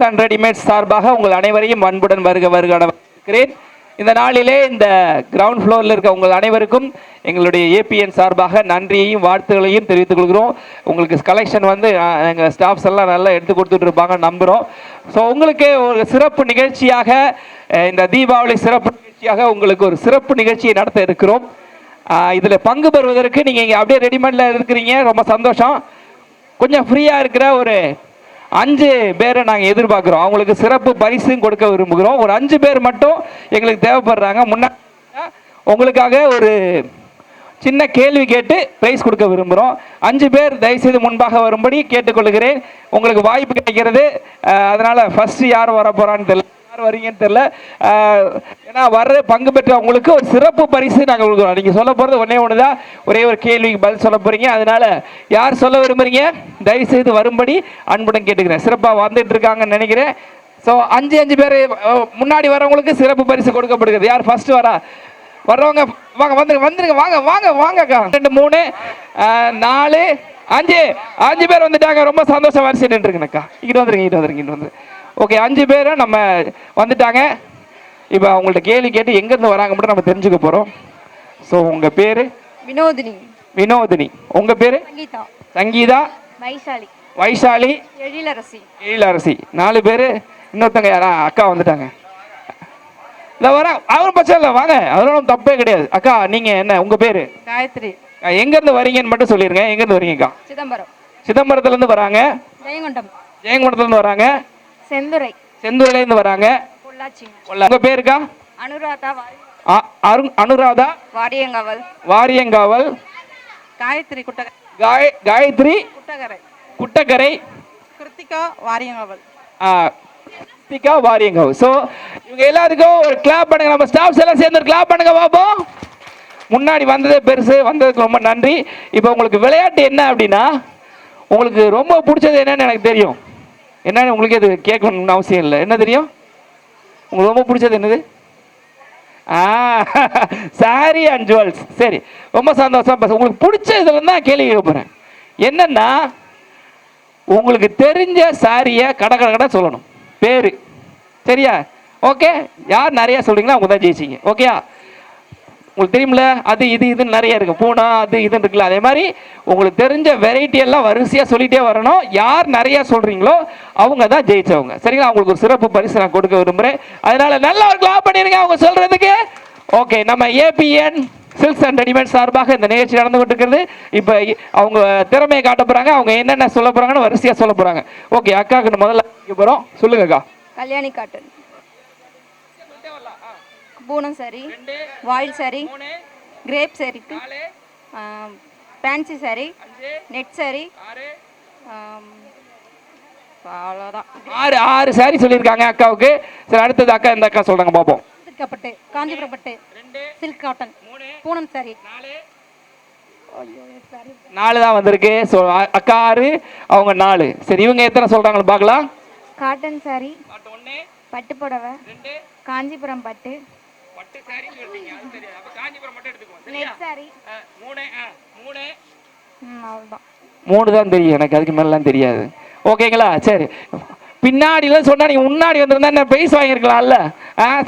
And readymade சார்பாக உங்கள் அனைவரையும் அன்புடன் வருக வருகிறேன். இந்த நாளிலே இந்த கிரவுண்ட் ஃப்ளோரில் இருக்க உங்கள் அனைவருக்கும் எங்களுடைய ஏபிஎன் சார்பாக நன்றியையும் வாழ்த்துக்களையும் தெரிவித்துக் கொள்கிறோம். உங்களுக்கு கலெக்ஷன் வந்து எங்கள் ஸ்டாஃப்ஸ் எல்லாம் நல்லா எடுத்து கொடுத்துட்டு இருப்பாங்க நம்புகிறோம். ஸோ உங்களுக்கு ஒரு சிறப்பு நிகழ்ச்சியாக இந்த தீபாவளி சிறப்பு நிகழ்ச்சியாக உங்களுக்கு ஒரு சிறப்பு நிகழ்ச்சியை நடத்த இருக்கிறோம். இதில் பங்கு பெறுவதற்கு நீங்கள் இங்கே அப்படியே ரெடிமேடில் இருக்கிறீங்க, ரொம்ப சந்தோஷம். கொஞ்சம் ஃப்ரீயாக இருக்கிற ஒரு 5 பேரை நாங்கள் எதிர்பார்க்குறோம். அவங்களுக்கு சிறப்பு பரிசும் கொடுக்க விரும்புகிறோம். ஒரு 5 பேர் மட்டும் எங்களுக்கு தேவைப்படுறாங்க. முன்னாடி உங்களுக்காக ஒரு சின்ன கேள்வி கேட்டு ப்ரைஸ் கொடுக்க விரும்புகிறோம். 5 பேர் தயவுசெய்து முன்பாக வரும்படி கேட்டுக்கொள்கிறேன். உங்களுக்கு வாய்ப்பு கிடைக்கிறது. அதனால் ஃபஸ்ட்டு யார் வர போகிறான்னு தெரியல, யார் வரீங்கன்னு தெரியல. ஏன்னா வர்ற பங்கு பெற்றவங்களுக்கு ஒரு சிறப்பு பரிசு நாங்கள் கொடுக்குறோம். நீங்கள் சொல்ல போகிறது ஒன்று தான், ஒரே ஒரு கேள்விக்கு பதில் சொல்ல போகிறீங்க. அதனால் யார் சொல்ல விரும்புகிறீங்க தயவுசெய்து வரும்படி அன்புடன் கேட்டுக்கிறேன். சிறப்பாக வந்துட்டு இருக்காங்கன்னு நினைக்கிறேன். ஸோ 5 பேர் முன்னாடி வரவங்களுக்கு சிறப்பு பரிசு கொடுக்கப்படுகிறது. யார் ஃபஸ்ட்டு வர்றவங்க வாங்க, வந்துருங்க வாங்க வாங்க வாங்கக்கா. 2 3 4 5 பேர் வந்துட்டாங்க. ரொம்ப சந்தோஷம். வரிசை நின்றுருக்குண்ணக்கா. இங்கிட்டு வந்துருங்க. ஓகே, 5 பேரை நம்ம வந்துட்டாங்க. இப்போ அவங்கள்ட்ட கேள்வி கேட்டு எங்கேருந்து வராங்க மட்டும் நம்ம தெரிஞ்சுக்க போகிறோம். ஸோ உங்கள் பேர்? வினோதினி. உங்கள் பேர்? சங்கீதா. வைஷாலி. எழிலரசி. 4 பேர். இன்னொருத்தங்க யாரா? அக்கா வந்துட்டாங்க. இல்லை வர அவரும் பச்சை இல்லை, வாங்க, அதெல்லாம் தப்பே கிடையாது. அக்கா நீங்கள் என்ன, உங்கள் பேர்? காயத்ரி. எங்கேருந்து வரீங்கன்னு மட்டும் சொல்லிடுங்க. எங்கேருந்து வரீங்கக்கா? சிதம்பரத்துலேருந்து வராங்க. ஜெயங்கொண்டத்துலேருந்து வராங்க. செந்துறையிலேருந்து வராங்க. உங்கள் பேருக்கா? அனுராதா வாரியங்காவல். காயத்ரி குட்டக்கரை. கிருத்திகா வாரியங்காவல். ஸோ இவங்க எல்லாருக்கும் ஒரு கிளாப் பண்ணுங்க. நம்ம ஸ்டாஃப்ஸ் எல்லாம் சேர்ந்து ஒரு கிளாப் பண்ணுங்க பாப்போம். முன்னாடி வந்ததே பெருசு, வந்ததுக்கு ரொம்ப நன்றி. இப்போ உங்களுக்கு விளையாட்டு என்ன அப்படின்னா, உங்களுக்கு ரொம்ப பிடிச்சது என்னன்னு எனக்கு தெரியும். என்னன்னு உங்களுக்கு எது கேட்கணும்னு அவசியம் இல்லை. என்ன தெரியும் உங்களுக்கு ரொம்ப பிடிச்சது? என்னது? Sorry and jewels. சரி, ரொம்ப சந்தோஷம். உங்களுக்கு பிடிச்ச இதில் தான் கேள்வி கேட்க போகிறேன். என்னென்னா, உங்களுக்கு தெரிஞ்ச சாரியை கடை சொல்லணும், பேர். சரியா? ஓகே, யார் நிறையா சொல்கிறீங்களா அவங்க தான் ஜெயிச்சிங்க. ஓகேயா? உங்களுக்கு தெரியுமில்ல, அது இதுன்னு நிறைய இருக்குது, பூனா அது இதுன்னு இருக்குல்ல. அதே மாதிரி உங்களுக்கு தெரிஞ்ச வெரைட்டி எல்லாம் வரிசையாக சொல்லிகிட்டே வரணும். யார் நிறையா சொல்கிறீங்களோ அவங்க தான் ஜெயிச்சவங்க. சரிங்களா? அவங்களுக்கு ஒரு சிறப்பு பரிசு நான் கொடுக்க விரும்புகிறேன். அதனால் நல்லா ஒரு கிளாப் பண்ணிடுங்க அவங்க சொல்கிறதுக்கு. ஓகே, நம்ம ஏபிஎன் சில்க்ஸ் அண்ட் ரெடிமேட் சார்பாக இந்த நிகழ்ச்சி நடந்து கொண்டிருக்கிறது. இப்போ அவங்க திறமையை காட்ட போகிறாங்க. அவங்க என்னென்ன சொல்ல போகிறாங்கன்னு வரிசையாக சொல்ல போகிறாங்க. ஓகே, அக்காவுக்கு முதல்ல போகிறோம். சொல்லுங்கக்கா. Kalyani cotton, Poonam sari, voile sari, crepe sari, fancy sari, net sari, அவ்வளோதான். 6 சாரி சொல்லியிருக்காங்க அக்காவுக்கு. சரி, அடுத்தது அக்கா இந்த அக்கா சொல்கிறாங்க பார்ப்போம். பட்டு, காஞ்சிபுரம் பட்டு, சில்க் காட்டன், பூனம் சாரி. 4 தான் வந்திருக்கு. ஸோ அக்கா 6, அவங்க 4. சரி, இவங்க எத்தனை சொல்கிறாங்கன்னு பார்க்கலாம். காட்டன் சாரி, பட்டு புடவை, காஞ்சிபுரம் பட்டு, நெட் சாரி. 3 தான் தெரியும் எனக்கு, அதுக்கு மேலாம் தெரியாது. ஓகேங்களா? சரி, பின்னாடிலாம் சொன்னா நீங்க முன்னாடி வந்திருந்தா என்ன பிரைஸ் வாங்கியிருக்கலாம்ல.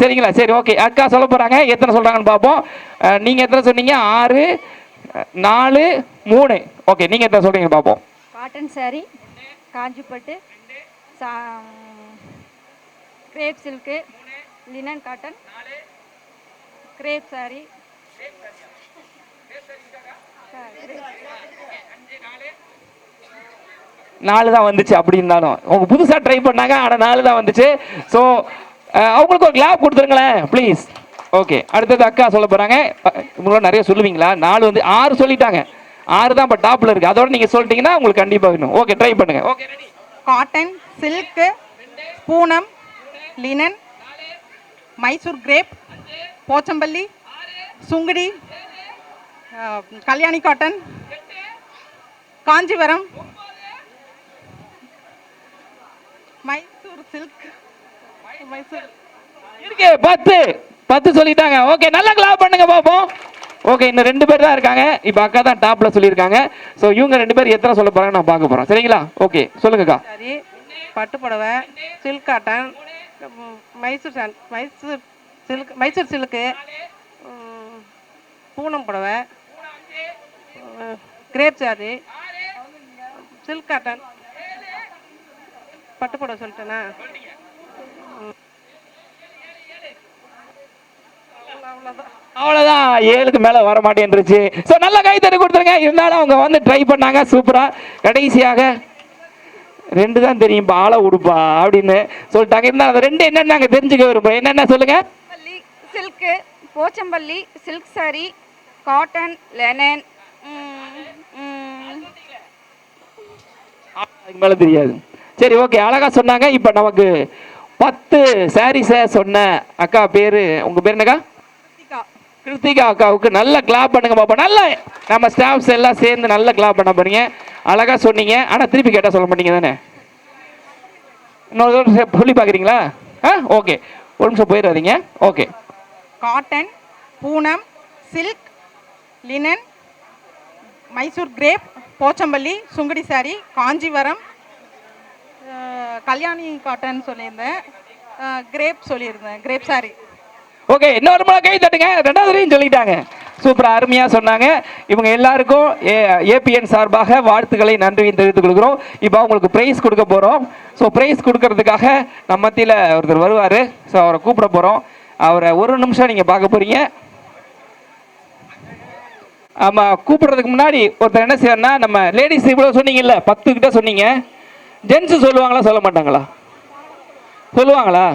சரிங்களா? சரி, ஓகே, அக்கா சொல்ல போறாங்க. எத்தனை சொல்றாங்கன்னு பார்ப்போம். நீங்க எத்தனை சொன்னீங்க? 6 4 3. ஓகே, நீங்க எத்தனை சொல்றீங்க பார்ப்போம். Cotton sari, Kanchipattu, crepe silk, linen cotton, crepe sari, 4 தான் வந்துச்சு. அப்படி இருந்தாலும் அவங்க புதுசாக ட்ரை பண்ணாங்க, ஆனால் 4 தான் வந்துச்சு. ஸோ அவங்களுக்கு ஒரு கிளாப் கொடுத்துருங்களேன் ப்ளீஸ். ஓகே, அடுத்தது அக்கா சொல்ல போகிறாங்க. உங்களோட நிறைய சொல்லுவீங்களா? 4 வந்து 6 சொல்லிட்டாங்க. 6 தான் இப்போ டாப்பில் இருக்குது. அதோட நீங்கள் சொல்லிட்டீங்கன்னா உங்களுக்கு கண்டிப்பாக வேணும். ஓகே, ட்ரை பண்ணுங்க. Okay, ready. Cotton, silk, Poonam, linen, Mysore crepe, Pochampalli, Sungudi, Kalyani cotton, Kanchipuram, Mysore silk, இருக்கு 10 சொல்லிட்டாங்க. ஓகே, நல்லா கிளாப் பண்ணுங்க பாப்போம். ஓகே, இன்னும் 2 பேர் தான் இருக்காங்க. இப்போ அக்கா தான் டாப்ல சொல்லியிருக்காங்க. ஸோ இவங்க 2 பேர் எத்தனை சொல்ல போறாங்க நான் பார்க்க போறோம். சரிங்களா? ஓகே, சொல்லுங்கக்கா. பட்டு புடவை silk cotton Mysore silk Poonam புடவை கிரேப் சாரி சில்க் காட்டன் பட்டு புடவை சொல்லிட்டேனா அவ்வளோதான், 7க்கு மேலே வர மாட்டேன்ருச்சு. ஸோ நல்ல கை தட்டி கொடுத்துருங்க. இருந்தாலும் அவங்க வந்து ட்ரை பண்ணாங்க சூப்பராக. கடைசியாக 2 தான் தெரியும் இப்போ ஆளை உடுப்பா அப்படின்னு சொல்லிட்டாங்க. இருந்தாலும் அந்த 2 என்னென்னு நாங்கள் தெரிஞ்சுக்க விரும்புகிறோம். என்னென்ன சொல்லுங்கள். Silk, Pochampalli, silk sorry, cotton, linen, அதுக்கு மேலே தெரியாது. சரி, ஓகே, அழகாக சொன்னாங்க. இப்போ நமக்கு 10 சாரீஸை சொன்ன அக்கா பேர், உங்கள் பேர் என்னக்கா? கிருத்திகா அக்காவுக்கு நல்ல கிளாப் பண்ணுங்க பாப்பா. நல்ல நம்ம ஸ்டாஃப்ஸ் எல்லாம் சேர்ந்து நல்ல கிளாப் பண்ண போறீங்க. அழகா சொன்னீங்க. ஆனால் திருப்பி கேட்டால் சொல்ல மாட்டீங்க தானே? இன்னொரு சொல்லி பார்க்குறீங்களா? ஓகே, ஒரு நிமிஷம் போயிடாதீங்க. Okay. Cotton, Poonam, silk, linen, Mysore crepe, Pochampalli, Sungudi sari, Kanjivaram, Kalyani cotton சொல்லியிருந்தேன், கிரேப் சொல்லியிருந்தேன், கிரேப் சாரி. ஓகே, இன்னொரு முறை கை தட்டுங்க. 2வதுலையும் சொல்லிட்டாங்க. சூப்பராக அருமையாக சொன்னாங்க. இவங்க எல்லாருக்கும் ஏபிஎன் சார்பாக வாழ்த்துக்களை நன்றியும் தெரிவித்துக் கொள்கிறோம். இப்போ அவங்களுக்கு ப்ரைஸ் கொடுக்க போகிறோம். ஸோ ப்ரைஸ் கொடுக்கறதுக்காக நம்ம மத்தியில் ஒருத்தர் வருவார். ஸோ அவரை கூப்பிட போகிறோம். அவரை ஒரு நிமிஷம் நீங்கள் பார்க்க போகிறீங்க. ஆமாம், கூப்பிட்றதுக்கு முன்னாடி ஒருத்தர் என்ன செய்யறனா, நம்ம லேடிஸ் இவ்வளோ சொன்னீங்கல்ல, 10 கிட்ட சொன்னீங்க. ஜென்ஸு சொல்லுவாங்களா சொல்ல மாட்டாங்களா? சொல்லுவாங்களா?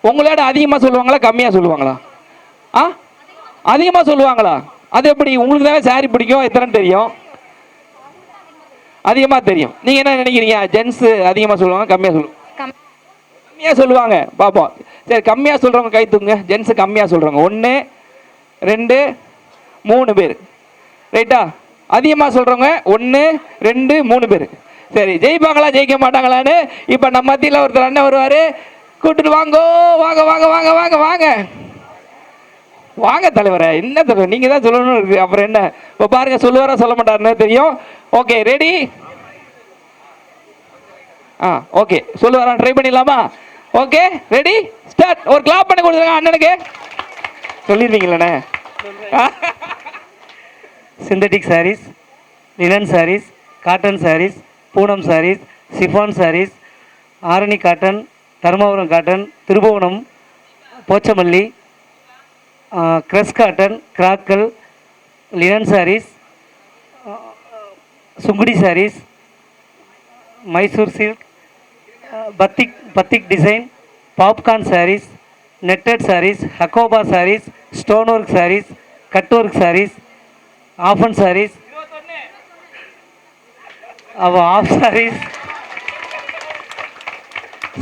உங்களோட அதிகமாக சொல்லுவாங்களா கம்மியாக சொல்லுவாங்களா? அதிகமாக சொல்லுவாங்களா? அது எப்படி? உங்களுக்கு தானே சாரி பிடிக்கும், எத்தனை தெரியும்? அதிகமாக தெரியும். நீங்கள் என்ன நினைக்கிறீங்க? ஜென்ஸு அதிகமாக சொல்லுவாங்க கம்மியாக சொல்லுவாங்க? கம்மியாக சொல்லுவாங்க. பார்ப்போம். சரி, கம்மியாக சொல்கிறவங்க கை தூங்க. ஜென்ஸு கம்மியாக சொல்கிறவங்க 1 2 3 பேர். ரைட்டா? அதிகமாக சொல்கிறவங்க 1 2 3 பேர். சரி, ஜெயிப்பாங்களா ஜெயிக்க மாட்டாங்களான்னு இப்போ நம்ம மத்தியில் ஒருத்தர் அண்ணன் வருவார். கூப்பிட்டு வாங்கோ, வாங்க வாங்க வாங்க வாங்க வாங்க வாங்க தலைவரை. என்ன தலைவர், நீங்கள் தான் சொல்லணும்னு இருக்குது. அப்புறம் என்ன? இப்போ பாருங்க, சொல்லுவாரா சொல்ல மாட்டாருன்னு தெரியும். Okay, ready? ஓகே, சொல்லுவாரா? ட்ரை பண்ணிடலாமா? Okay, ready, start. ஒரு கிளாப் பண்ணி கொடுத்துருங்க அண்ணனுக்கு. சொல்லிடுவீங்களே. Synthetic saris, linen saris, cotton saris, Poonam saris, chiffon saris, Arani cotton, Dharmapuram cotton, Thirubuvanam, Pochampalli, crush cotton, crackle, linen saris, Sungudi saris, Mysore silk, batik design, popcorn saris, netted saris, Hakoba saris, stone work saris, cut work saris, ஆஃபன் சாரீஸ், ஆஃப் சாரீஸ்,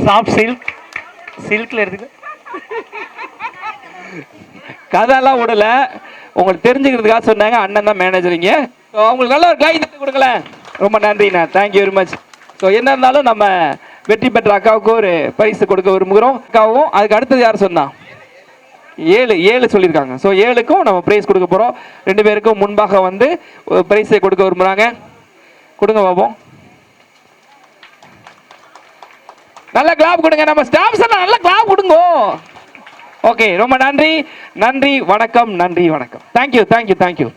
சாஃப்ட் சில்கில் எடுத்துக்க. கதையெல்லாம் விடல, உங்களுக்கு தெரிஞ்சுக்கிறதுக்காக சொன்னாங்க. அண்ணன் தான் மேனேஜரிங்க. ஸோ அவங்களுக்கு நல்ல ஒரு கை தட்டி கொடுக்கல. ரொம்ப நன்றிண்ணா, தேங்க்யூ வெரி மச். ஸோ என்ன இருந்தாலும் நம்ம வெற்றி பெற்ற அக்காவுக்கு ஒரு பரிசு கொடுக்க விரும்புகிறோம். அக்காவும் அதுக்கு அடுத்தது யார் சொன்னா? 7 சொல்லியிருக்காங்க. ஸோ 7க்கும் நம்ம ப்ரைஸ் கொடுக்க போகிறோம். 2 பேருக்கும் முன்பாக வந்து ப்ரைஸை கொடுக்க விரும்புகிறாங்க. கொடுங்க பாப்போம். நல்ல கிளாப் கொடுங்க. நம்ம ஸ்டாஃப்ஸ் எல்லாம் நல்ல கிளாப் கொடுங்க. ஓகே, ரொம்ப நன்றி. நன்றி, வணக்கம். நன்றி, வணக்கம். Thank you thank you thank you.